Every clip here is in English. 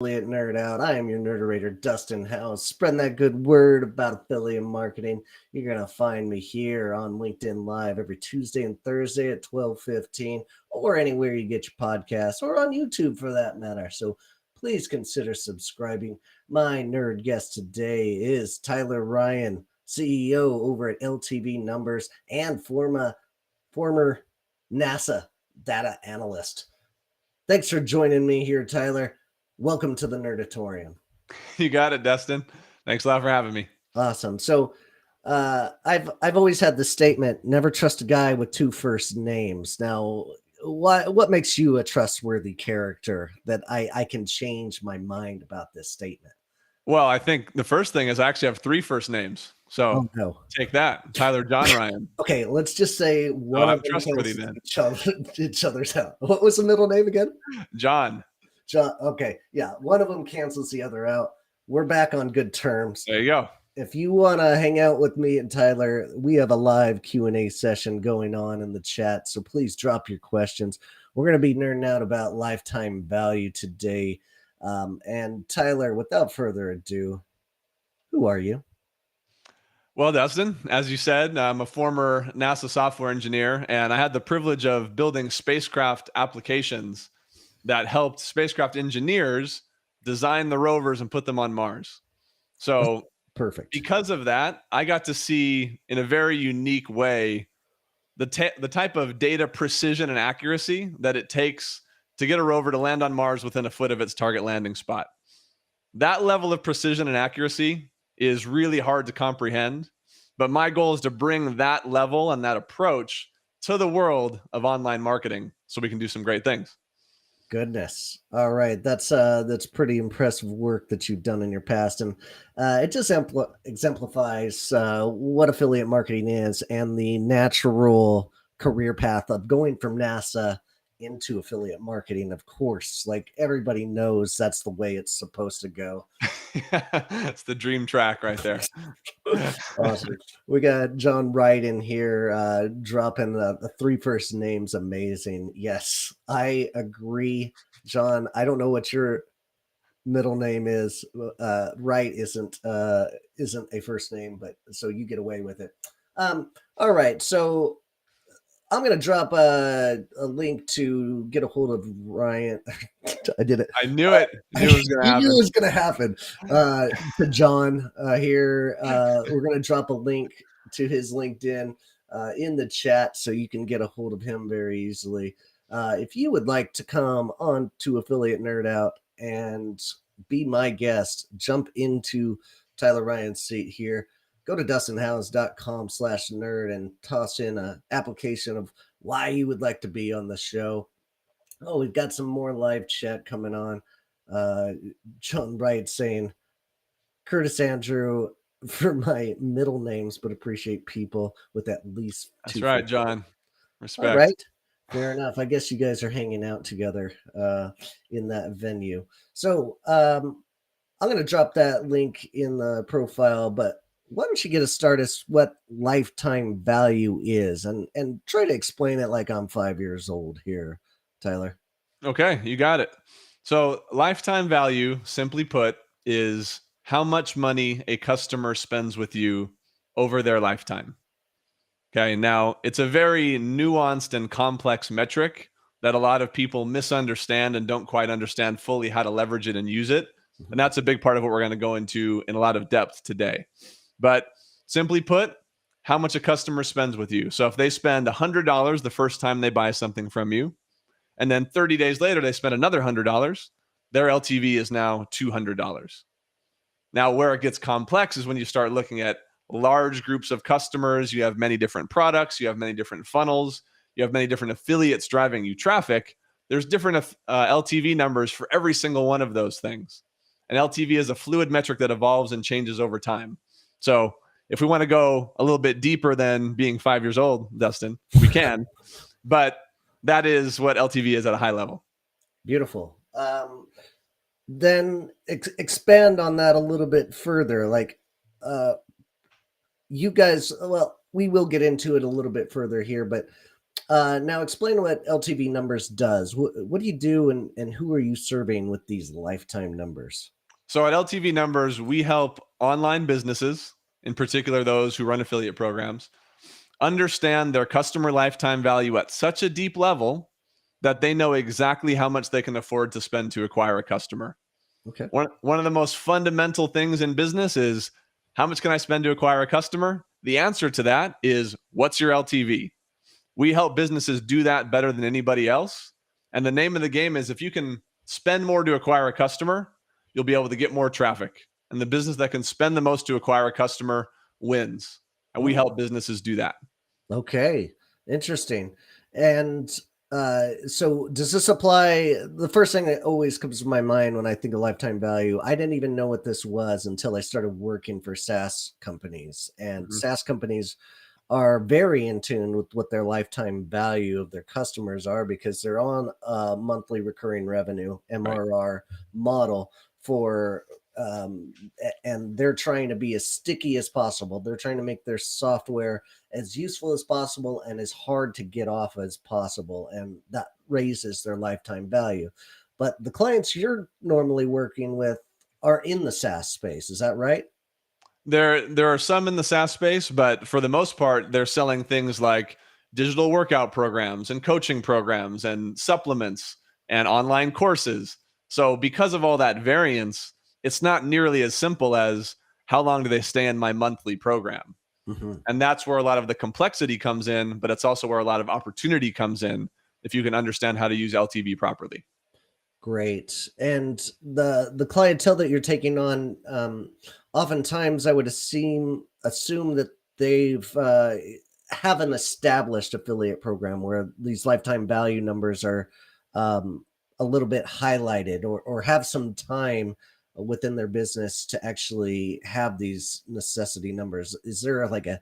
Affiliate Nerd Out. I am your nerderator, Dustin House. Spreading that good word about affiliate marketing. You're going to find me here on LinkedIn Live every Tuesday and Thursday at 12:15, or anywhere you get your podcasts, or on YouTube for that matter. So please consider subscribing. My nerd guest today is Tyler Ryan, CEO over at LTV Numbers and former NASA data analyst. Thanks for joining me here, Tyler. Welcome to the Nerdatorium. You got it, Dustin. Thanks a lot for having me. Awesome. So I've always had the statement, never trust a guy with two first names. Now, what makes you a trustworthy character that I can change my mind about this statement? Well, I think the first thing is I actually have three first names. So no. Take that. Tyler John Ryan. Okay, let's just say one of them trustworthy cancels each other's out. What was the middle name again? John. Okay, yeah, one of them cancels the other out. We're back on good terms. There you go. If you want to hang out with me and Tyler, we have a live Q&A session going on in the chat, so please drop your questions. We're going to be nerding out about lifetime value today. And Tyler, without further ado, who are you? Well, Dustin, as you said, I'm a former NASA software engineer, and I had the privilege of building spacecraft applications that helped spacecraft engineers design the rovers and put them on Mars. So perfect. Because of that, I got to see in a very unique way the type of data precision and accuracy that it takes to get a rover to land on Mars within a foot of its target landing spot. That level of precision and accuracy is really hard to comprehend, but my goal is to bring that level and that approach to the world of online marketing so we can do some great things. Goodness. All right. That's pretty impressive work that you've done in your past. And it just exemplifies what affiliate marketing is and the natural career path of going from NASA into affiliate marketing. Of course, like everybody knows that's the way it's supposed to go. It's the dream track right there. Awesome. We got John Wright in here dropping the three first names. Amazing. Yes, I agree, John. I don't know what your middle name is. Wright isn't a first name, but so you get away with it. All right, so I'm going to drop a link to get a hold of Ryan. I did it. I knew it. I knew it was going to happen. Knew it was going to happen. To John here. We're going to drop a link to his LinkedIn in the chat so you can get a hold of him very easily. If you would like to come on to Affiliate Nerd Out and be my guest, jump into Tyler Ryan's seat here. Go to dustinhouse.com/nerd and toss in an application of why you would like to be on the show. Oh, we've got some more live chat coming on. John Wright saying, Curtis Andrew for my middle names, but appreciate people with at least two. That's right, John. Respect. All right. Fair enough. I guess you guys are hanging out together in that venue. So I'm going to drop that link in the profile, but why don't you get us started what lifetime value is and try to explain it like I'm 5 years old here, Tyler. Okay, you got it. So lifetime value, simply put, is how much money a customer spends with you over their lifetime. Okay, now it's a very nuanced and complex metric that a lot of people misunderstand and don't quite understand fully how to leverage it and use it. And that's a big part of what we're going to go into in a lot of depth today. But simply put, how much a customer spends with you. So if they spend $100 the first time they buy something from you, and then 30 days later they spend another $100, their LTV is now $200. Now, where it gets complex is when you start looking at large groups of customers. You have many different products. You have many different funnels. You have many different affiliates driving you traffic. There's different LTV numbers for every single one of those things. And LTV is a fluid metric that evolves and changes over time. So if we want to go a little bit deeper than being 5 years old, Dustin, we can. But that is what LTV is at a high level. Beautiful. Then expand on that a little bit further. Like you guys, well, we will get into it a little bit further here, but Now explain what LTV numbers does. What do you do, and who are you serving with these lifetime numbers? So at LTV Numbers, we help online businesses, in particular those who run affiliate programs, understand their customer lifetime value at such a deep level that they know exactly how much they can afford to spend to acquire a customer. Okay. One of the most fundamental things in business is, how much can I spend to acquire a customer? The answer to that is, what's your LTV? We help businesses do that better than anybody else. And the name of the game is, if you can spend more to acquire a customer, you'll be able to get more traffic. And the business that can spend the most to acquire a customer wins. And we help businesses do that. Okay, interesting. And so does this apply? The first thing that always comes to my mind when I think of lifetime value, I didn't even know what this was until I started working for SaaS companies. And Mhm. SaaS companies are very in tune with what their lifetime value of their customers are, because they're on a monthly recurring revenue Right. MRR model for and they're trying to be as sticky as possible. They're trying to make their software as useful as possible and as hard to get off as possible, and that raises their lifetime value. But the clients you're normally working with are in the SaaS space, is that right? There are some in the SaaS space, but for the most part, they're selling things like digital workout programs and coaching programs and supplements and online courses. So because of all that variance, it's not nearly as simple as, how long do they stay in my monthly program? Mhm. And that's where a lot of the complexity comes in, but it's also where a lot of opportunity comes in if you can understand how to use LTV properly. Great. And the clientele that you're taking on, oftentimes I would assume that they've have an established affiliate program where these lifetime value numbers are um, a little bit highlighted, or have some time within their business to actually have these necessity numbers. Is there like a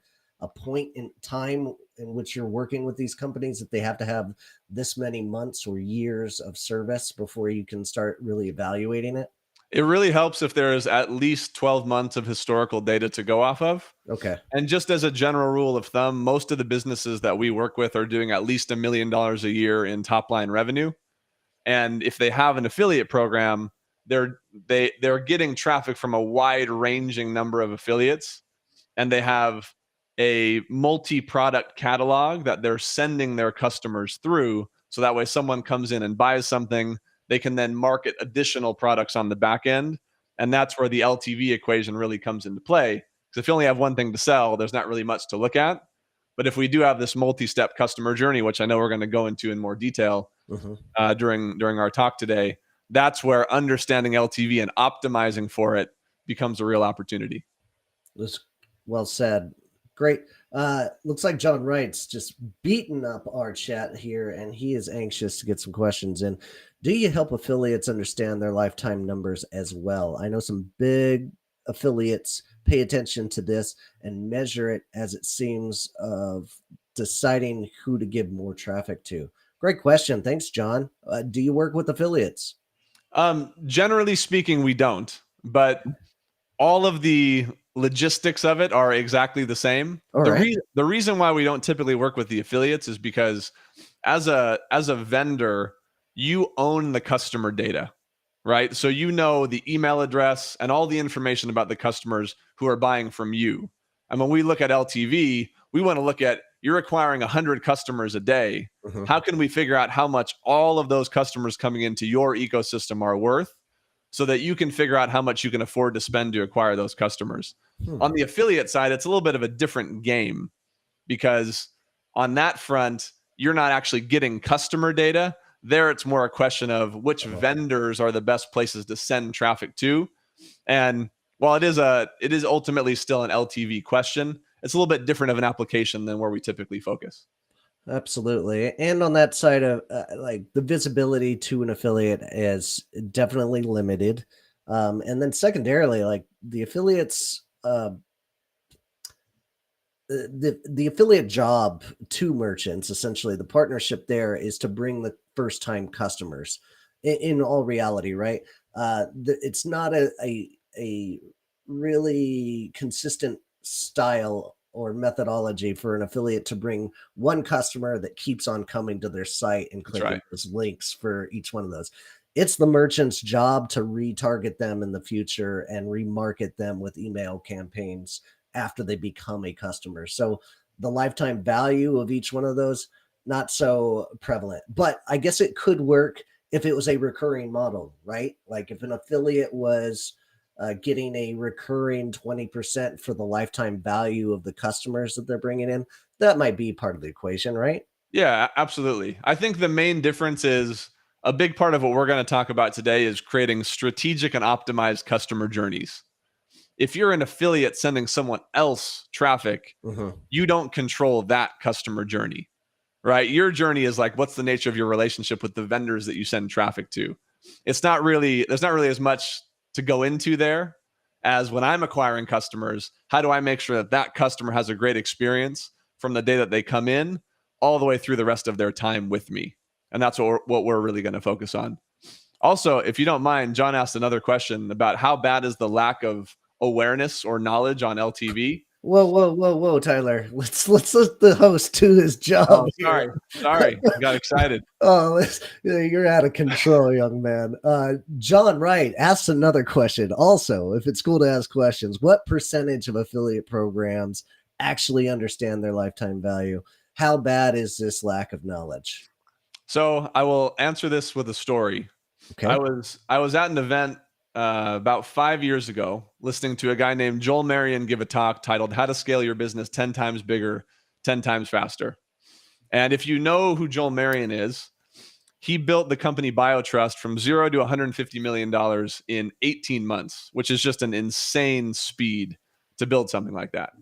point in time in which you're working with these companies that they have to have this many months or years of service before you can start really evaluating it? It really helps if there is at least 12 months of historical data to go off of. Okay. And just as a general rule of thumb, most of the businesses that we work with are doing at least $1 million a year in top line revenue. And if they have an affiliate program, they're getting traffic from a wide ranging number of affiliates, and they have a multi-product catalog that they're sending their customers through. So that way, someone comes in and buys something, they can then market additional products on the back end. And that's where the LTV equation really comes into play. Because if you only have one thing to sell, there's not really much to look at. But if we do have this multi-step customer journey, which I know we're going to go into in more detail Hmm. during our talk today, that's where understanding LTV and optimizing for it becomes a real opportunity. That's well said. Great. Looks like John Wright's just beating up our chat here, and he is anxious to get some questions in. Do you help affiliates understand their lifetime numbers as well? I know some big affiliates pay attention to this and measure it, as it seems, of deciding who to give more traffic to. Great question. Thanks, John. Do you work with affiliates? Generally speaking, we don't, but all of the logistics of it are exactly the same. All right. The reason why we don't typically work with the affiliates is because, as a vendor, you own the customer data, right? So you know the email address and all the information about the customers who are buying from you. And when we look at LTV, we want to look at, you're acquiring 100 customers a day. Mhm. How can we figure out how much all of those customers coming into your ecosystem are worth, so that you can figure out how much you can afford to spend to acquire those customers? Hmm. On the affiliate side, it's a little bit of a different game, because on that front, you're not actually getting customer data. There, it's more a question of which Uh-huh. vendors are the best places to send traffic to. And while it is ultimately still an LTV question, it's a little bit different of an application than where we typically focus. Absolutely. And on that side of like, the visibility to an affiliate is definitely limited. And then secondarily, like the affiliates, the affiliate job to merchants, essentially the partnership there is to bring the first time customers in all reality, right? It's not a really consistent style or methodology for an affiliate to bring one customer that keeps on coming to their site and That's clicking right. those links for each one of those. It's the merchant's job to retarget them in the future and remarket them with email campaigns after they become a customer. So the lifetime value of each one of those, not so prevalent, but I guess it could work if it was a recurring model, right? Like if an affiliate was getting a recurring 20% for the lifetime value of the customers that they're bringing in, that might be part of the equation, right? Yeah, absolutely. I think the main difference is a big part of what we're going to talk about today is creating strategic and optimized customer journeys. If you're an affiliate sending someone else traffic, Mm-hmm. you don't control that customer journey, right? Your journey is like, what's the nature of your relationship with the vendors that you send traffic to? It's not really, there's not really as much to go into there as when I'm acquiring customers. How do I make sure that that customer has a great experience from the day that they come in all the way through the rest of their time with me? And that's what we're really going to focus on. Also, if you don't mind, John asked another question about how bad is the lack of awareness or knowledge on LTV. Whoa, Tyler. Let's let the host do his job Oh, here. sorry, I got excited. Oh, you're out of control, young man. John Wright asks another question. Also, if it's cool to ask questions, what percentage of affiliate programs actually understand their lifetime value? How bad is this lack of knowledge? So I will answer this with a story. Okay. I was at an event about 5 years ago, listening to a guy named Joel Marion give a talk titled "How to Scale Your Business 10 Times Bigger, 10 Times Faster." And if you know who Joel Marion is, he built the company BioTrust from zero to $150 million in 18 months, which is just an insane speed to build something like that.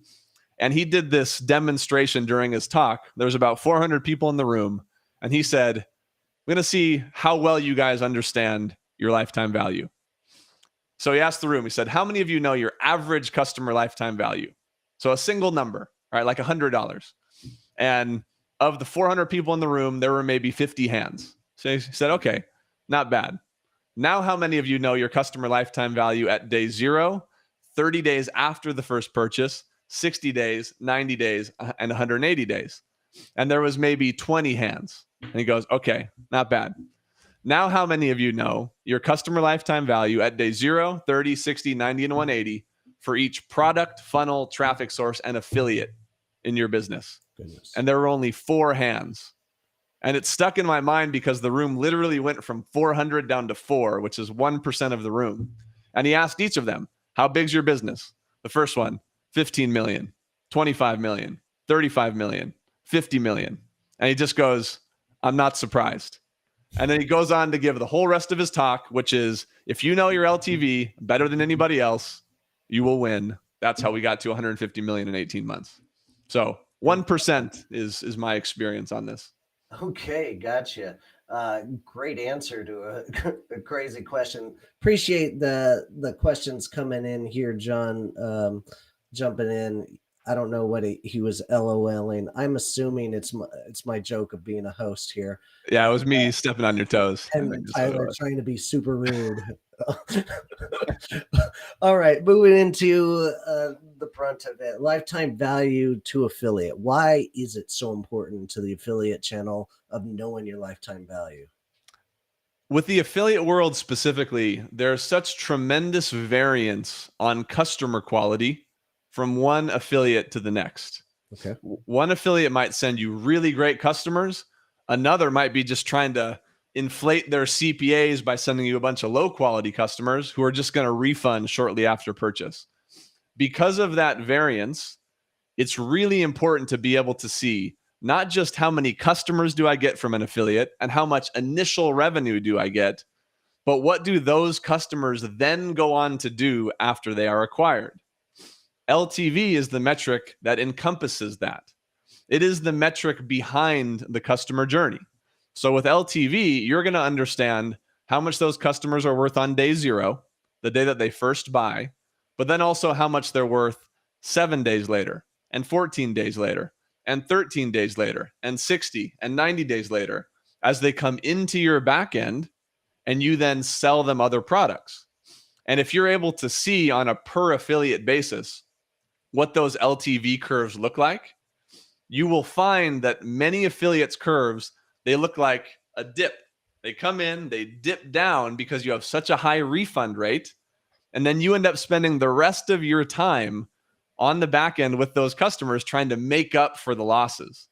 And he did this demonstration during his talk. There was about 400 people in the room, and he said, "We're going to see how well you guys understand your lifetime value." So he asked the room, he said, "How many of you know your average customer lifetime value?" So a single number, right, like $100. And of the 400 people in the room, there were maybe 50 hands. So he said, "Okay, not bad. Now, how many of you know your customer lifetime value at day 0, 30 days after the first purchase, 60 days, 90 days, and 180 days?" And there was maybe 20 hands. And he goes, "Okay, not bad. Now, how many of you know your customer lifetime value at day 0, 30, 60, 90, and 180 for each product, funnel, traffic source, and affiliate in your business?" Goodness. And there were only 4 hands. And it stuck in my mind because the room literally went from 400 down to 4, which is 1% of the room. And he asked each of them, "How big's your business?" The first one, 15 million, 25 million, 35 million, 50 million. And he just goes, "I'm not surprised." And then he goes on to give the whole rest of his talk, which is, if you know your LTV better than anybody else, you will win. That's how we got to 150 million in 18 months. So 1% is my experience on this. Okay, gotcha. Great answer to a crazy question. Appreciate the questions coming in here, John. Jumping in. I don't know what he was LOLing. I'm assuming it's my joke of being a host here. Yeah, it was me stepping on your toes. I And think that's what it Tyler was. trying to be super rude. All right, moving into the brunt of it. Lifetime value to affiliate. Why is it so important to the affiliate channel of knowing your lifetime value? With the affiliate world specifically, there's such tremendous variance on customer quality from one affiliate to the next. Okay. One affiliate might send you really great customers. Another might be just trying to inflate their CPAs by sending you a bunch of low quality customers who are just going to refund shortly after purchase. Because of that variance, it's really important to be able to see not just how many customers do I get from an affiliate and how much initial revenue do I get, but what do those customers then go on to do after they are acquired? LTV is the metric that encompasses that. It is the metric behind the customer journey. So with LTV, you're going to understand how much those customers are worth on day 0, the day that they first buy, but then also how much they're worth 7 days later, and 14 days later, and 13 days later, and 60 and 90 days later, as they come into your back end and you then sell them other products. And if you're able to see on a per affiliate basis what those LTV curves look like, you will find that many affiliates curves, they look like a dip. They come in, they dip down because you have such a high refund rate. And then you end up spending the rest of your time on the back end with those customers trying to make up for the losses.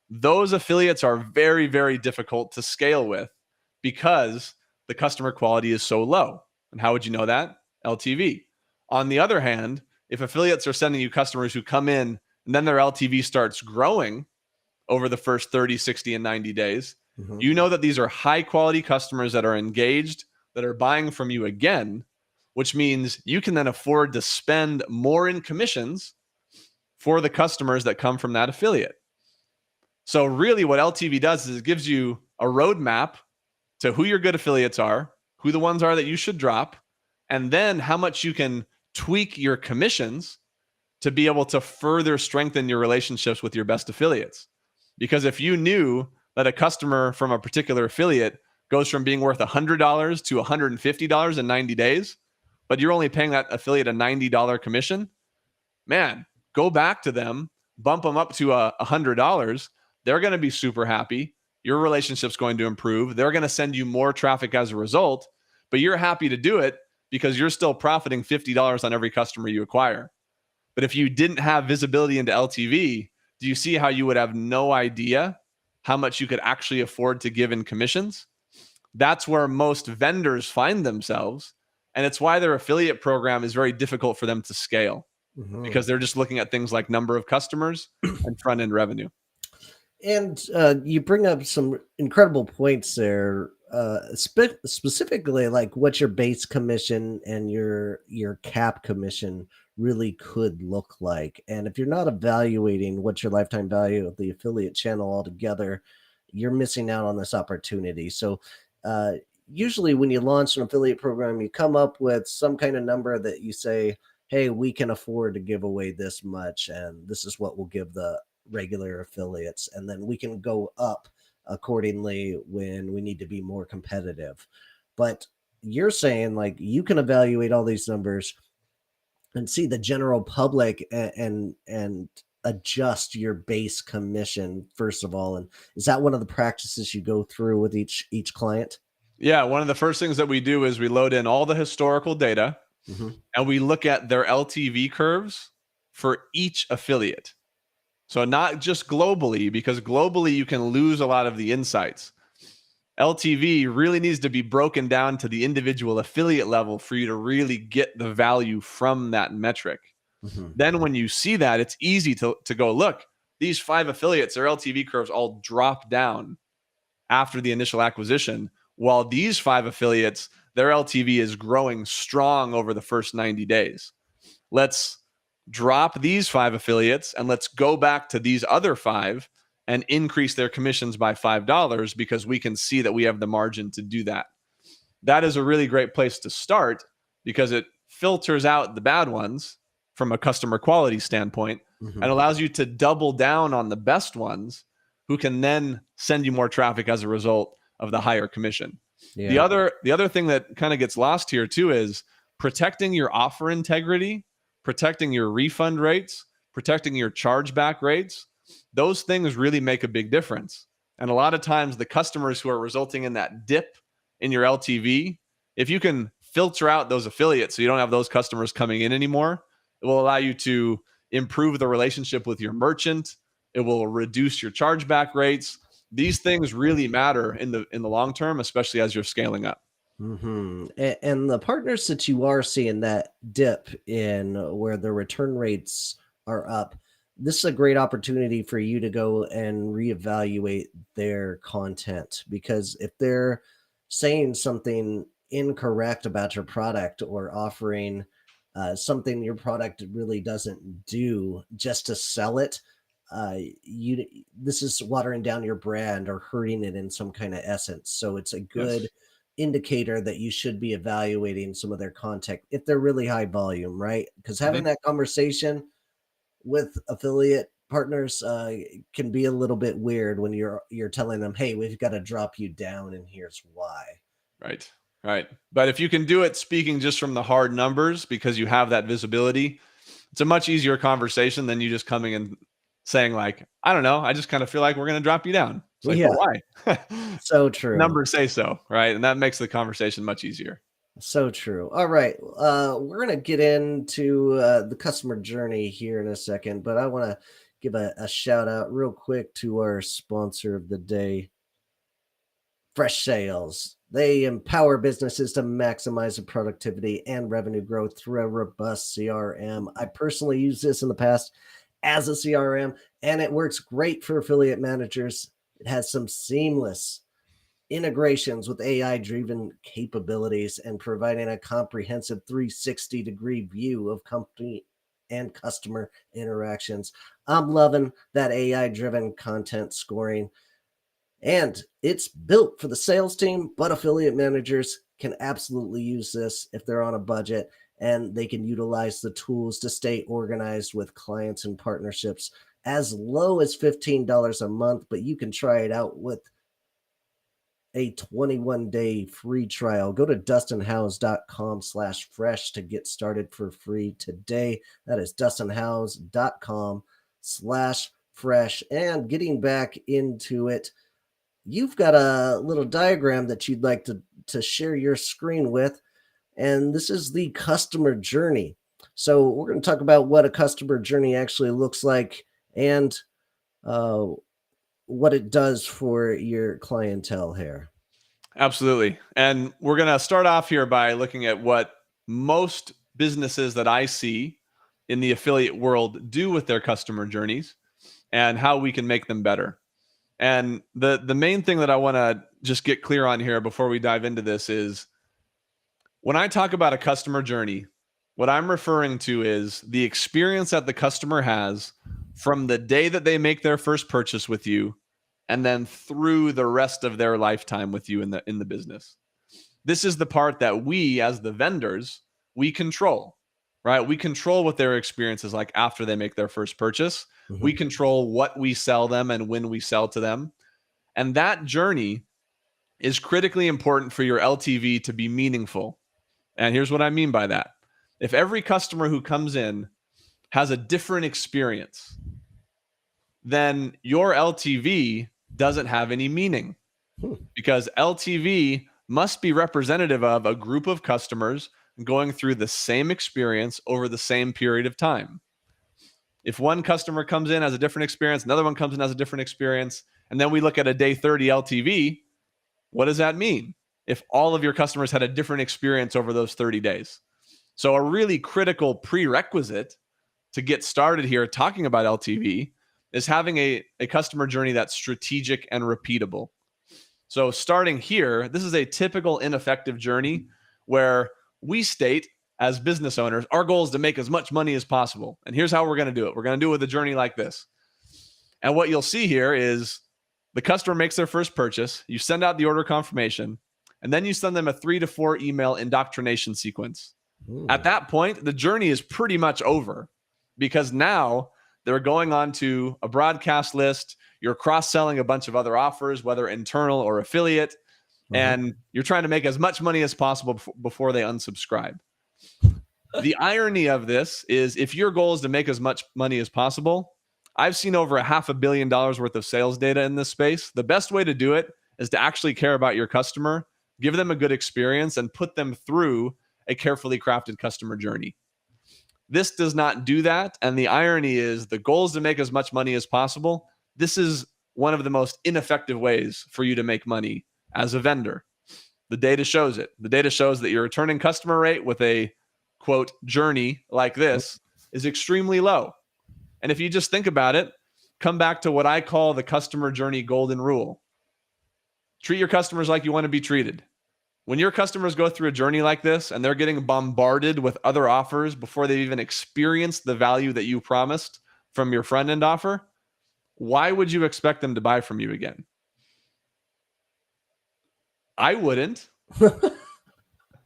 Those affiliates are very, very difficult to scale with because the customer quality is so low. And how would you know that? LTV. On the other hand, if affiliates are sending you customers who come in and then their LTV starts growing over the first 30, 60, and 90 days, you know that these are high quality customers that are engaged, that are buying from you again, which means you can then afford to spend more in commissions for the customers that come from that affiliate. So really what LTV does is it gives you a roadmap to who your good affiliates are, who the ones are that you should drop, and then how much you can tweak your commissions to be able to further strengthen your relationships with your best affiliates. Because if you knew that a customer from a particular affiliate goes from being worth $100 to $150 in 90 days, but you're only paying that affiliate a $90 commission, man, go back to them, bump them up to $100. They're going to be super happy. Your relationship's going to improve. They're going to send you more traffic as a result, but you're happy to do it because you're still profiting $50 on every customer you acquire. But if you didn't have visibility into LTV, do you see how you would have no idea how much you could actually afford to give in commissions? That's where most vendors find themselves. And it's why their affiliate program is very difficult for them to scale because they're just looking at things like number of customers and front end revenue. And you bring up some incredible points there, specifically like what your base commission and your cap commission really could look like. And if you're not evaluating what's your lifetime value of the affiliate channel altogether, you're missing out on this opportunity. So usually when you launch an affiliate program, you come up with some kind of number that you say, hey, we can afford to give away this much, and this is what we'll give the regular affiliates, and then we can go up accordingly when we need to be more competitive. But you're saying like you can evaluate all these numbers and see the general public and adjust your base commission first of all. And is that one of the practices you go through with each client? Yeah, one of the first things that we do is we load in all the historical data and we look at their LTV curves for each affiliate. So not just globally, because globally you can lose a lot of the insights. LTV really needs to be broken down to the individual affiliate level for you to really get the value from that metric. Then when you see that, it's easy to go, look, these 5 affiliates, their LTV curves all drop down after the initial acquisition, while these 5 affiliates, their LTV is growing strong over the first 90 days. Let's drop these 5 affiliates and let's go back to these other 5 and increase their commissions by $5 because we can see that we have the margin to do that. That is a really great place to start because it filters out the bad ones from a customer quality standpoint and allows you to double down on the best ones who can then send you more traffic as a result of the higher commission. Yeah. The other thing that kind of gets lost here too is protecting your offer integrity, protecting your refund rates, protecting your chargeback rates. Those things really make a big difference. And a lot of times the customers who are resulting in that dip in your LTV, if you can filter out those affiliates so you don't have those customers coming in anymore, it will allow you to improve the relationship with your merchant. It will reduce your chargeback rates. These things really matter in the long term, especially as you're scaling up. And the partners that you are seeing that dip in where the return rates are up, this is a great opportunity for you to go and reevaluate their content, because if they're saying something incorrect about your product or offering something your product really doesn't do just to sell it, this is watering down your brand or hurting it in some kind of essence. So it's a good indicator that you should be evaluating some of their content if they're really high volume, right? Because having that conversation with affiliate partners can be a little bit weird when you're telling them, hey, we've got to drop you down and here's why. Right. But if you can do it speaking just from the hard numbers because you have that visibility, It's a much easier conversation than you just coming and saying like, I don't know, I just kind of feel like we're going to drop you down. It's like, but why? So true. Numbers say so, right? And that makes the conversation much easier. So true. All right. We're going to get into the customer journey here in a second, but I want to give a shout out real quick to our sponsor of the day, Freshsales. They empower businesses to maximize the productivity and revenue growth through a robust CRM. I personally used this in the past as a CRM, and it works great for affiliate managers. It has some seamless integrations with AI-driven capabilities and providing a comprehensive 360-degree view of company and customer interactions. I'm loving that AI-driven content scoring. And it's built for the sales team, but affiliate managers can absolutely use this if they're on a budget, and they can utilize the tools to stay organized with clients and partnerships as low as $15 a month, but you can try it out with a 21-day free trial. Go to dustinhouse.com/fresh to get started for free today. That is dustinhouse.com/fresh. And getting back into it, you've got a little diagram that you'd like to share your screen with, and this is the customer journey. So we're going to talk about what a customer journey actually looks like and what it does for your clientele here. Absolutely. And we're going to start off here by looking at what most businesses that I see in the affiliate world do with their customer journeys and how we can make them better. And the main thing that I want to just get clear on here before we dive into this is when I talk about a customer journey, what I'm referring to is the experience that the customer has from the day that they make their first purchase with you and then through the rest of their lifetime with you in the business. This is the part that we as the vendors, we control, right? We control what their experience is like after they make their first purchase. Mm-hmm. We control what we sell them and when we sell to them. And that journey is critically important for your LTV to be meaningful. And here's what I mean by that. If every customer who comes in has a different experience, then your LTV doesn't have any meaning because LTV must be representative of a group of customers going through the same experience over the same period of time. If one customer comes in as a different experience, another one comes in as a different experience, and then we look at a day 30 LTV, what does that mean? If all of your customers had a different experience over those 30 days. So a really critical prerequisite to get started here talking about LTV is having a customer journey that's strategic and repeatable. So starting here, this is a typical ineffective journey where we state as business owners, our goal is to make as much money as possible. And here's how we're going to do it. We're going to do it with a journey like this. And what you'll see here is the customer makes their first purchase, you send out the order confirmation, and then you send them a 3 to 4 email indoctrination sequence. Ooh. At that point, the journey is pretty much over because now they're going on to a broadcast list. You're cross-selling a bunch of other offers, whether internal or affiliate, and you're trying to make as much money as possible before they unsubscribe. The irony of this is if your goal is to make as much money as possible, I've seen over $500 million worth of sales data in this space. The best way to do it is to actually care about your customer, give them a good experience, and put them through a carefully crafted customer journey. This does not do that. And the irony is the goal is to make as much money as possible. This is one of the most ineffective ways for you to make money as a vendor. The data shows it. The data shows that your returning customer rate with a quote journey like this is extremely low. And if you just think about it, come back to what I call the customer journey golden rule. Treat your customers like you want to be treated. When your customers go through a journey like this and they're getting bombarded with other offers before they've even experienced the value that you promised from your front-end offer, why would you expect them to buy from you again? I wouldn't.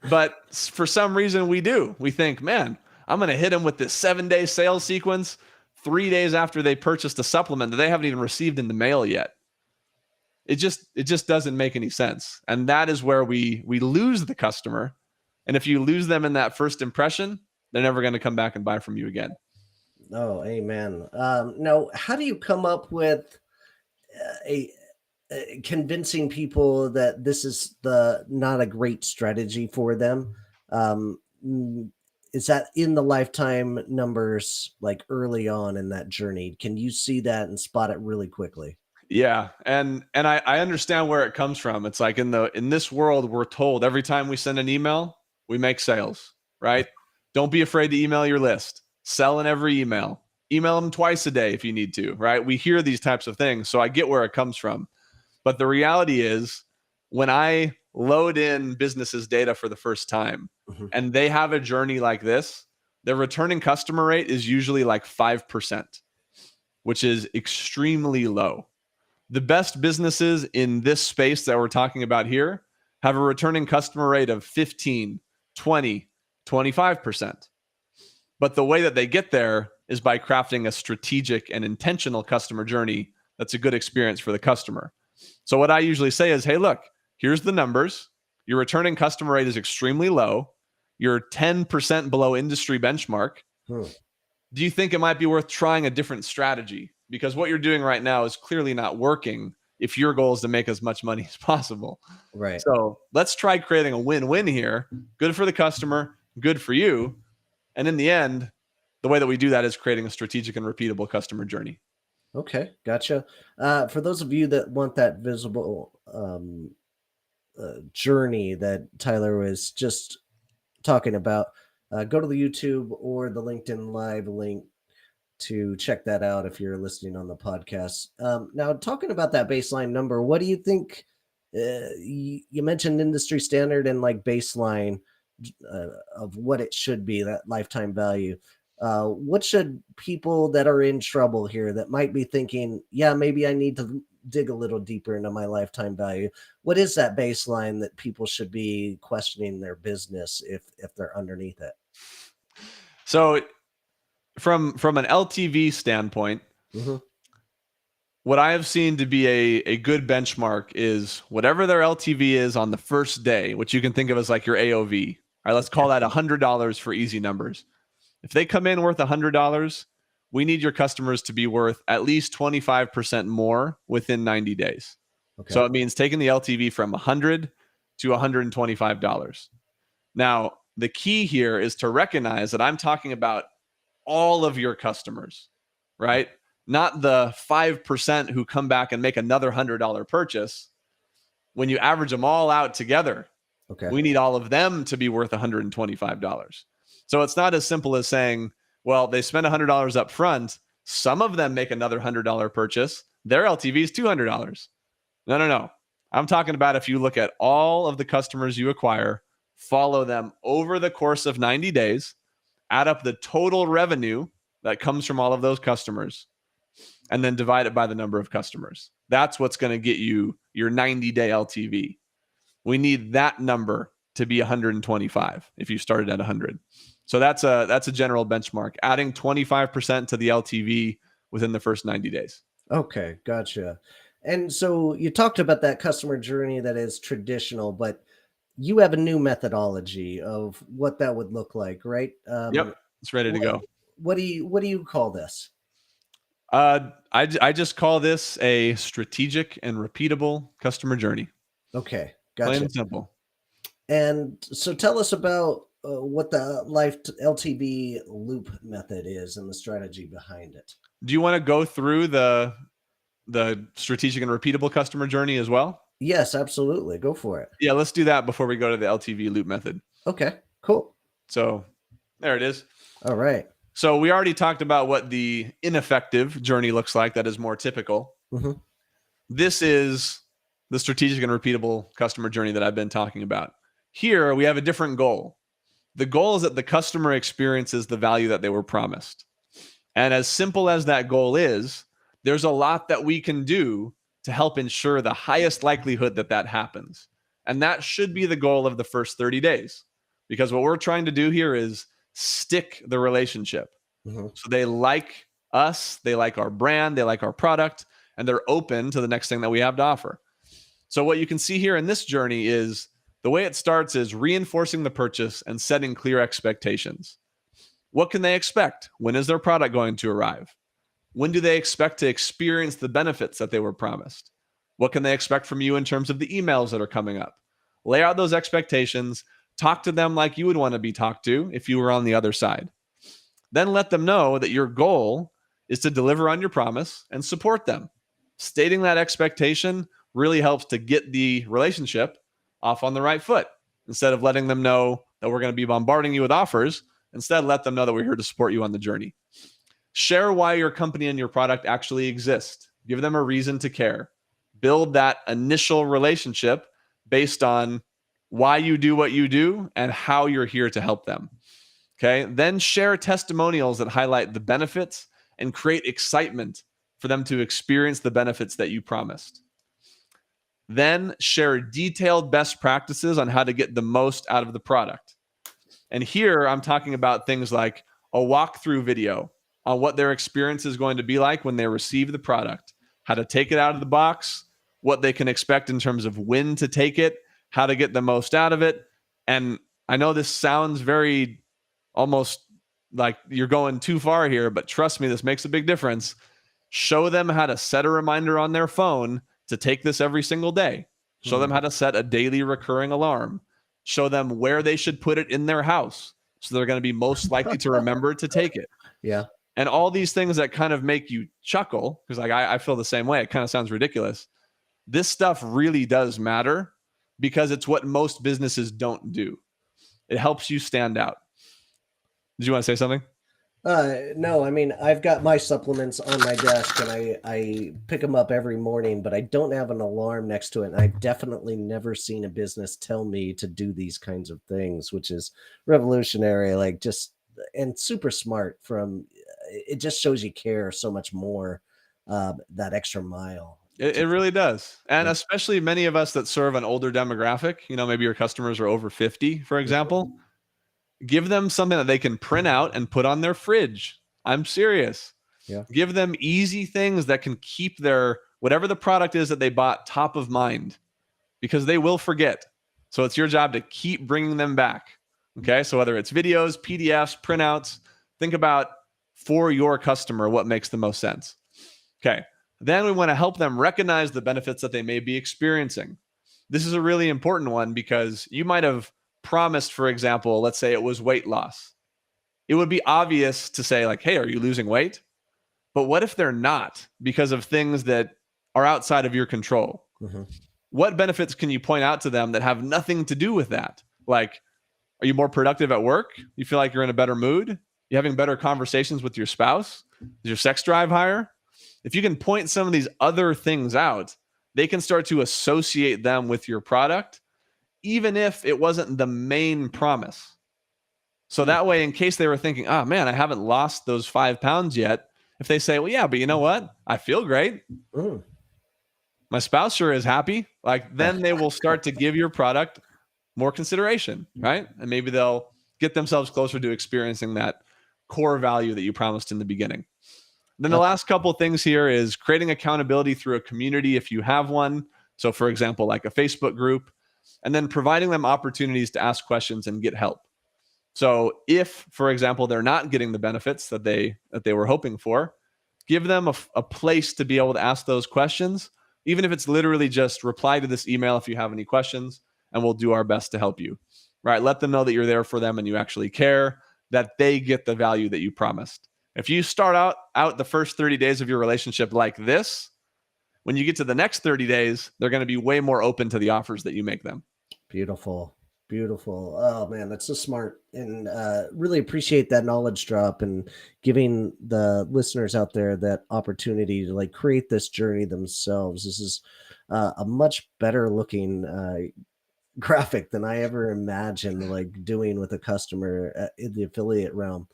But for some reason we do. We think, man, I'm going to hit them with this 7-day sales sequence 3 days after they purchased a supplement that they haven't even received in the mail yet. It just doesn't make any sense. And that is where we lose the customer. And if you lose them in that first impression, they're never going to come back and buy from you again. Oh, amen. Now, how do you come up with a convincing people that this is the not a great strategy for them? Um, mm, is that in the lifetime numbers like early on in that journey? Can you see that and spot it really quickly? Yeah, and I understand where it comes from. It's like in this world, we're told every time we send an email, we make sales, right? Don't be afraid to email your list. Sell in every email. Email them twice a day if you need to, right? We hear these types of things, so I get where it comes from. But the reality is, when I load in businesses' data for the first time Mhm. and they have a journey like this, their returning customer rate is usually like 5%, which is extremely low. The best businesses in this space that we're talking about here have a returning customer rate of 15, 20, 25%. But the way that they get there is by crafting a strategic and intentional customer journey that's a good experience for the customer. So, what I usually say is, hey, look, here's the numbers. Your returning customer rate is extremely low. You're 10% below industry benchmark. Hmm. Do you think it might be worth trying a different strategy? Because what you're doing right now is clearly not working if your goal is to make as much money as possible. Right. So let's try creating a win-win here. Good for the customer, good for you. And in the end, the way that we do that is creating a strategic and repeatable customer journey. Okay. Gotcha. For those of you that want that visible journey that Tyler was just talking about, go to the YouTube or the LinkedIn Live link to check that out if you're listening on the podcast. Now, talking about that baseline number, what do you think? You mentioned industry standard and like baseline of what it should be, that lifetime value. What should people that are in trouble here that might be thinking, yeah, maybe I need to dig a little deeper into my lifetime value? What is that baseline that people should be questioning their business if they're underneath it? So from an LTV standpoint, Hmm. what I have seen to be a good benchmark is whatever their LTV is on the first day, which you can think of as like your AOV. All right, let's Okay. call that $100 for easy numbers. If they come in worth $100, we need your customers to be worth at least 25% more within 90 days. Okay. So it means taking the LTV from 100 to $125. Now, the key here is to recognize that I'm talking about all of your customers, right? Not the 5% who come back and make another $100 purchase. When you average them all out together, Okay. we need all of them to be worth $125. So it's not as simple as saying, well, they spend $100 up front. Some of them make another $100 purchase. Their LTV is $200. No, no, no. I'm talking about if you look at all of the customers you acquire, follow them over the course of 90 days, add up the total revenue that comes from all of those customers, and then divide it by the number of customers. That's what's going to get you your 90-day LTV. We need that number to be 125 if you started at 100. So that's a general benchmark. Adding 25% to the LTV within the first 90 days. Okay, gotcha. And so you talked about that customer journey that is traditional, but you have a new methodology of what that would look like, right? Yep, it's ready to What, go. what do you call this? I just call this a strategic and repeatable customer journey. Okay, Plain gotcha. and simple. And so tell us about what the life LTV loop method is and the strategy behind it. Do you want to go through the strategic and repeatable customer journey as well? Yes, absolutely. Go for it. Yeah, let's do that before we go to the LTV loop method. Okay, cool. So there it is. All right. So we already talked about what the ineffective journey looks like. That is more typical. Mhm. This is the strategic and repeatable customer journey that I've been talking about. Here we have a different goal. The goal is that the customer experiences the value that they were promised. And as simple as that goal is, there's a lot that we can do to help ensure the highest likelihood that that happens. And that should be the goal of the first 30 days. Because what we're trying to do here is stick the relationship. Mhm. So they like us, they like our brand, they like our product, and they're open to the next thing that we have to offer. So what you can see here in this journey is the way it starts is reinforcing the purchase and setting clear expectations. What can they expect? When is their product going to arrive? When do they expect to experience the benefits that they were promised? What can they expect from you in terms of the emails that are coming up? Lay out those expectations, talk to them like you would want to be talked to if you were on the other side. Then let them know that your goal is to deliver on your promise and support them. Stating that expectation really helps to get the relationship off on the right foot. Instead of letting them know that we're going to be bombarding you with offers, instead let them know that we're here to support you on the journey. Share why your company and your product actually exist. Give them a reason to care. Build that initial relationship based on why you do what you do and how you're here to help them. Okay. Then share testimonials that highlight the benefits and create excitement for them to experience the benefits that you promised. Then share detailed best practices on how to get the most out of the product. And here I'm talking about things like a walkthrough video on what their experience is going to be like when they receive the product, how to take it out of the box, what they can expect in terms of when to take it, how to get the most out of it. And I know this sounds very almost like you're going too far here, but trust me, this makes a big difference. Show them how to set a reminder on their phone to take this every single day. Show them how to set a daily recurring alarm. Show them where they should put it in their house so they're going to be most likely to remember to take it. Yeah. And all these things that kind of make you chuckle, because like I feel the same way. It kind of sounds ridiculous. This stuff really does matter because it's what most businesses don't do. It helps you stand out. Did you want to say something? No, I mean, I've got my supplements on my desk and I pick them up every morning, but I don't have an alarm next to it. And I've definitely never seen a business tell me to do these kinds of things, which is revolutionary, like just, and super smart it just shows you care so much more, that extra mile. It really does. And especially many of us that serve an older demographic, maybe your customers are over 50, for example. Give them something that they can print out and put on their fridge. I'm serious. Yeah. Give them easy things that can keep their, whatever the product is that they bought, top of mind, because they will forget. So it's your job to keep bringing them back. Okay. So whether it's videos, PDFs, printouts, think about for your customer what makes the most sense. Okay. Then we want to help them recognize the benefits that they may be experiencing. This is a really important one because you might have promised, for example, let's say it was weight loss. It would be obvious to say like, hey, are you losing weight? But what if they're not because of things that are outside of your control? Mm-hmm. What benefits can you point out to them that have nothing to do with that? Like, are you more productive at work? You feel like you're in a better mood? You having better conversations with your spouse? Is your sex drive higher? If you can point some of these other things out, they can start to associate them with your product, even if it wasn't the main promise. So that way, in case they were thinking, oh man, I haven't lost those 5 pounds yet. If they say, well, yeah, but you know what? I feel great. My spouse sure is happy. Like then they will start to give your product more consideration, right? And maybe they'll get themselves closer to experiencing that core value that you promised in the beginning. Then the last couple of things here is creating accountability through a community if you have one. So for example, like a Facebook group, and then providing them opportunities to ask questions and get help. So if, for example, they're not getting the benefits that they were hoping for, give them a place to be able to ask those questions, even if it's literally just reply to this email if you have any questions, and we'll do our best to help you. Right? Let them know that you're there for them and you actually care, that they get the value that you promised. If you start out the first 30 days of your relationship like this, when you get to the next 30 days, they're going to be way more open to the offers that you make them. Beautiful. Beautiful. Oh man, that's so smart. And really appreciate that knowledge drop and giving the listeners out there that opportunity to like create this journey themselves. This is a much better looking graphic than I ever imagined like doing with a customer in the affiliate realm.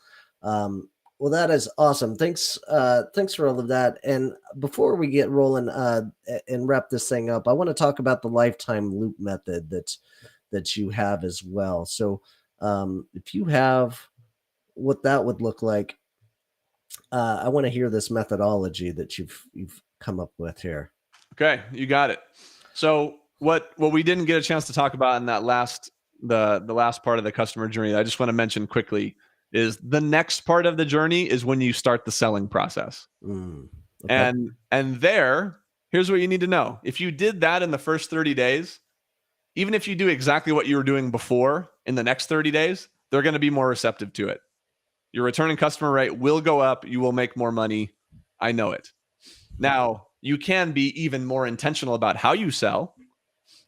Well, that is awesome. Thanks for all of that. And before we get rolling and wrap this thing up, I want to talk about the lifetime loop method that you have as well. So if you have what that would look like, I want to hear this methodology that you've come up with here. Okay, you got it. So what we didn't get a chance to talk about in that the last part of the customer journey, I just want to mention quickly, is the next part of the journey is when you start the selling process. Okay. And here's what you need to know. If you did that in the first 30 days, even if you do exactly what you were doing before in the next 30 days, they're going to be more receptive to it. Your returning customer rate will go up. You will make more money. I know it. Now, you can be even more intentional about how you sell.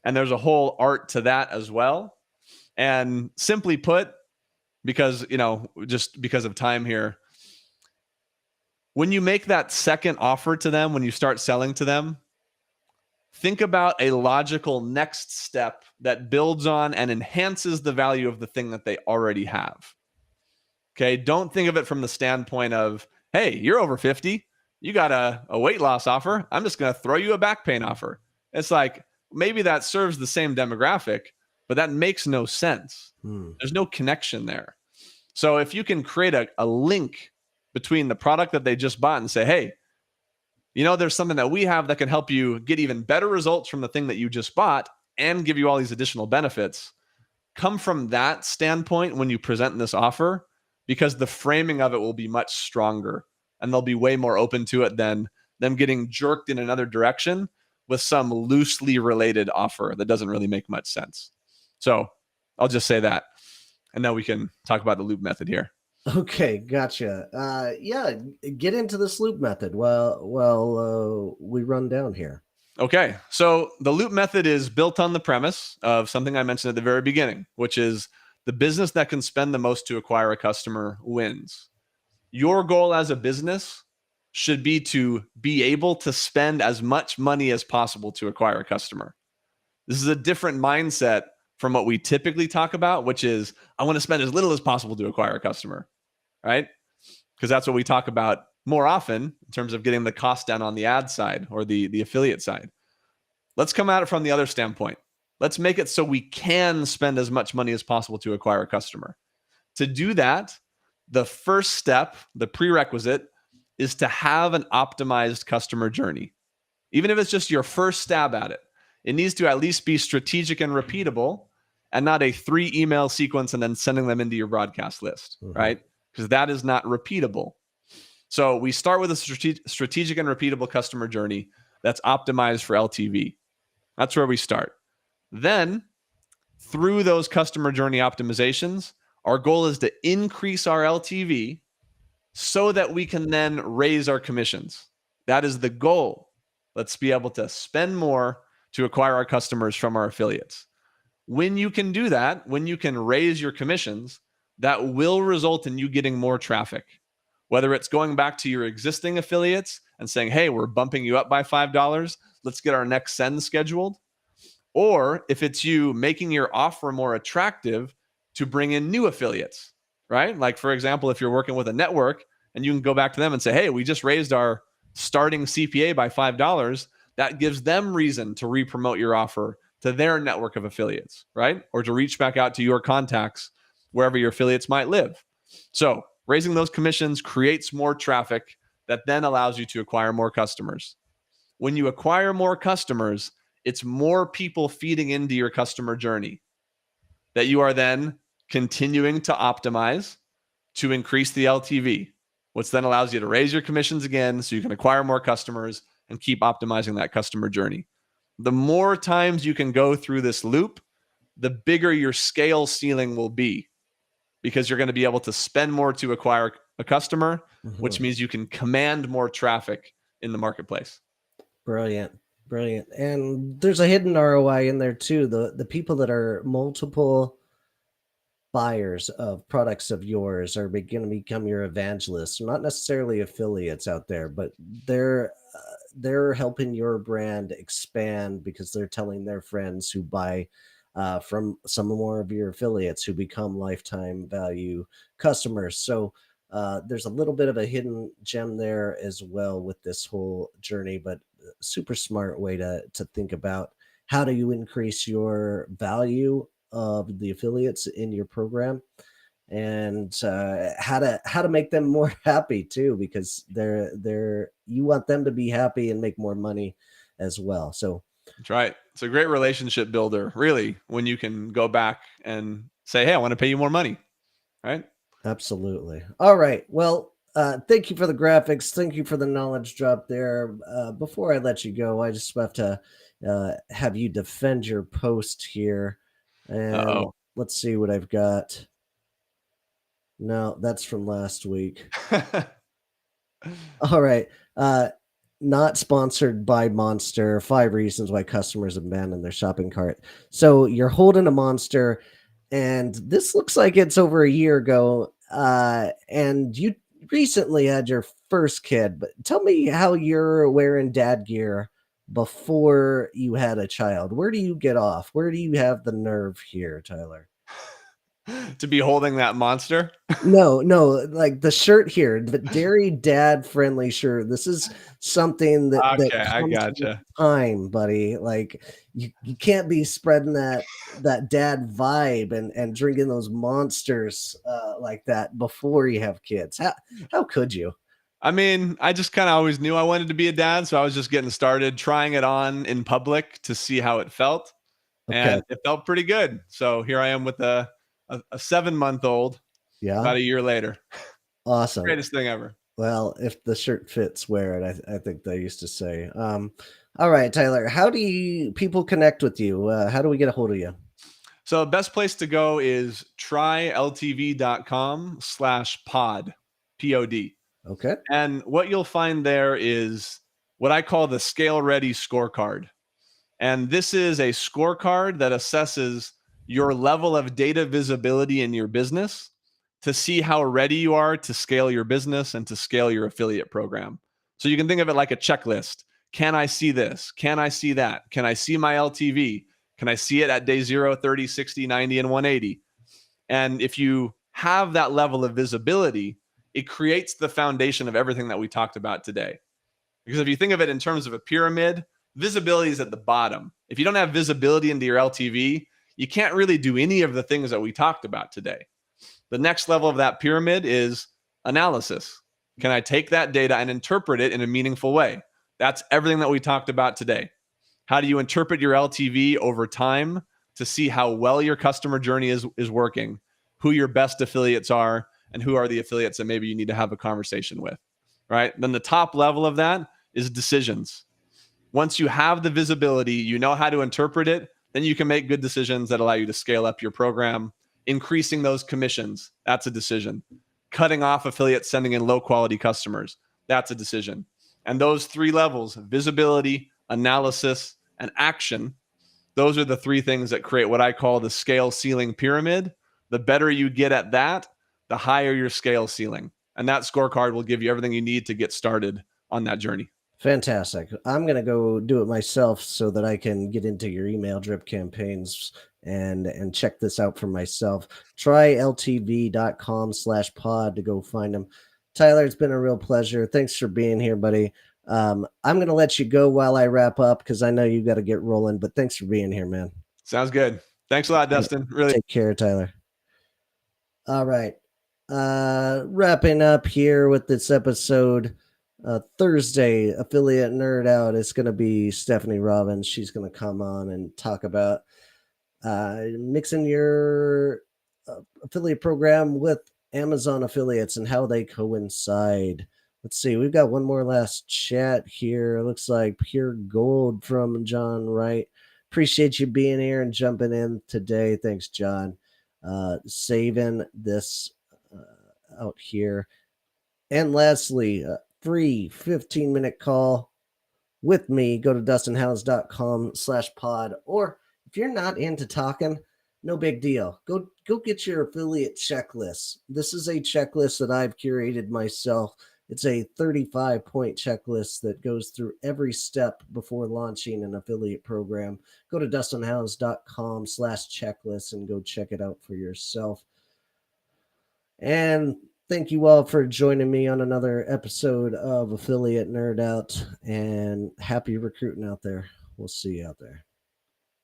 And there's a whole art to that as well. And simply put, because, just because of time here, when you make that second offer to them, when you start selling to them, think about a logical next step that builds on and enhances the value of the thing that they already have. Okay. Don't think of it from the standpoint of, hey, you're over 50. You got a weight loss offer. I'm just going to throw you a back pain offer. It's like, maybe that serves the same demographic, but that makes no sense. There's no connection there. So if you can create a link between the product that they just bought and say, hey, there's something that we have that can help you get even better results from the thing that you just bought and give you all these additional benefits, come from that standpoint when you present this offer, because the framing of it will be much stronger and they'll be way more open to it than them getting jerked in another direction with some loosely related offer that doesn't really make much sense. So I'll just say that. And now we can talk about the loop method here. Okay, gotcha. Yeah, get into this loop method. Well, we run down here. Okay, so the loop method is built on the premise of something I mentioned at the very beginning, which is the business that can spend the most to acquire a customer wins. Your goal as a business should be to be able to spend as much money as possible to acquire a customer. This is a different mindset from what we typically talk about, which is I want to spend as little as possible to acquire a customer, right? Because that's what we talk about more often in terms of getting the cost down on the ad side or the affiliate side. Let's come at it from the other standpoint. Let's make it so we can spend as much money as possible to acquire a customer. To do that, the first step, the prerequisite, is to have an optimized customer journey. Even if it's just your first stab at it, it needs to at least be strategic and repeatable and not a 3 email sequence and then sending them into your broadcast list, right? Because that is not repeatable. So we start with a strategic and repeatable customer journey that's optimized for LTV. That's where we start. Then, through those customer journey optimizations, our goal is to increase our LTV so that we can then raise our commissions. That is the goal. Let's be able to spend more to acquire our customers from our affiliates. When you can do that, when you can raise your commissions, that will result in you getting more traffic. Whether it's going back to your existing affiliates and saying, hey, we're bumping you up by $5, let's get our next send scheduled. Or if it's you making your offer more attractive to bring in new affiliates, right? Like, for example, if you're working with a network and you can go back to them and say, hey, we just raised our starting CPA by $5, that gives them reason to re-promote your offer to their network of affiliates, right? Or to reach back out to your contacts wherever your affiliates might live. So raising those commissions creates more traffic that then allows you to acquire more customers. When you acquire more customers, it's more people feeding into your customer journey that you are then continuing to optimize to increase the LTV, which then allows you to raise your commissions again so you can acquire more customers and keep optimizing that customer journey. The more times you can go through this loop, the bigger your scale ceiling will be, because you're going to be able to spend more to acquire a customer, which means you can command more traffic in the marketplace. Brilliant. And there's a hidden ROI in there too. The people that are multiple buyers of products of yours are going to become your evangelists. Not necessarily affiliates out there, but they're helping your brand expand because they're telling their friends who buy from some more of your affiliates, who become lifetime value customers. So there's a little bit of a hidden gem there as well with this whole journey, but super smart way to think about how do you increase your value of the affiliates in your program, and how to make them more happy too, because you want them to be happy and make more money as well. So that's right. It's a great relationship builder, really, when you can go back and say, hey, I want to pay you more money, right? Absolutely. All right. Well, thank you for the graphics. Thank you for the knowledge drop there. Before I let you go, I just have to have you defend your post here. And Uh let's see what I've got. No, that's from last week. oh. All right. Not sponsored by Monster. 5 reasons why customers abandon their shopping cart. So you're holding a Monster, and this looks like it's over a year ago. And you recently had your first kid, but tell me how you're wearing dad gear before you had a child. Where do you get off? Where do you have the nerve here, Tyler? To be holding that monster. No, no, like the shirt here, the dairy dad friendly shirt. This is something that Okay, I comes with gotcha. time, buddy. Like you can't be spreading that dad vibe and drinking those monsters like that before you have kids. How could you? I mean, I just kind of always knew I wanted to be a dad, so I was just getting started, trying it on in public to see how it felt, Okay, and it felt pretty good. So here I am with a 7 month old yeah, about a year later. awesome. Greatest thing ever. Well, if the shirt fits, wear it. I think they used to say. All right, Tyler. How do people connect with you? How do we get a hold of you? So best place to go is tryltv.com/pod, P-O-D. Okay. And what you'll find there is what I call the scale ready scorecard. And this is a scorecard that assesses your level of data visibility in your business to see how ready you are to scale your business and to scale your affiliate program. So you can think of it like a checklist. Can I see this? Can I see that? Can I see my LTV? Can I see it at day 0, 30, 60, 90, and 180? And if you have that level of visibility, it creates the foundation of everything that we talked about today. Because if you think of it in terms of a pyramid, visibility is at the bottom. If you don't have visibility into your LTV, you can't really do any of the things that we talked about today. The next level of that pyramid is analysis. Can I take that data and interpret it in a meaningful way? That's everything that we talked about today. How do you interpret your LTV over time to see how well your customer journey is working, who your best affiliates are, and who are the affiliates that maybe you need to have a conversation with, right? Then the top level of that is decisions. Once you have the visibility, you know how to interpret it, then you can make good decisions that allow you to scale up your program. Increasing those commissions, that's a decision. Cutting off affiliates sending in low quality customers, that's a decision. And those three levels, visibility, analysis, and action, those are the three things that create what I call the scale ceiling pyramid. The better you get at that, the higher your scale ceiling. And that scorecard will give you everything you need to get started on that journey. Fantastic. I'm gonna go do it myself so that I can get into your email drip campaigns and check this out for myself. Try ltv.com/pod to go find them. Tyler, it's been a real pleasure. Thanks for being here, buddy. I'm gonna let you go while I wrap up because I know you got to get rolling. But thanks for being here, man. Sounds good. Thanks a lot, All right. Dustin. Really. Take care, Tyler. All right. Wrapping up here with this episode. Thursday, affiliate nerd out. It's going to be Stephanie Robbins. She's going to come on and talk about mixing your affiliate program with Amazon affiliates and how they coincide. Let's see. We've got one more last chat here. Looks like pure gold from John Wright. Appreciate you being here and jumping in today. Thanks, John. Saving this out here. And lastly, free 15-minute call with me. Go to dustinhouse.com/pod. Or if you're not into talking, no big deal. Go get your affiliate checklist. This is a checklist that I've curated myself. It's a 35-point checklist that goes through every step before launching an affiliate program. Go to dustinhouse.com/checklist and go check it out for yourself. And thank you all for joining me on another episode of Affiliate Nerd Out, and happy recruiting out there. We'll see you out there.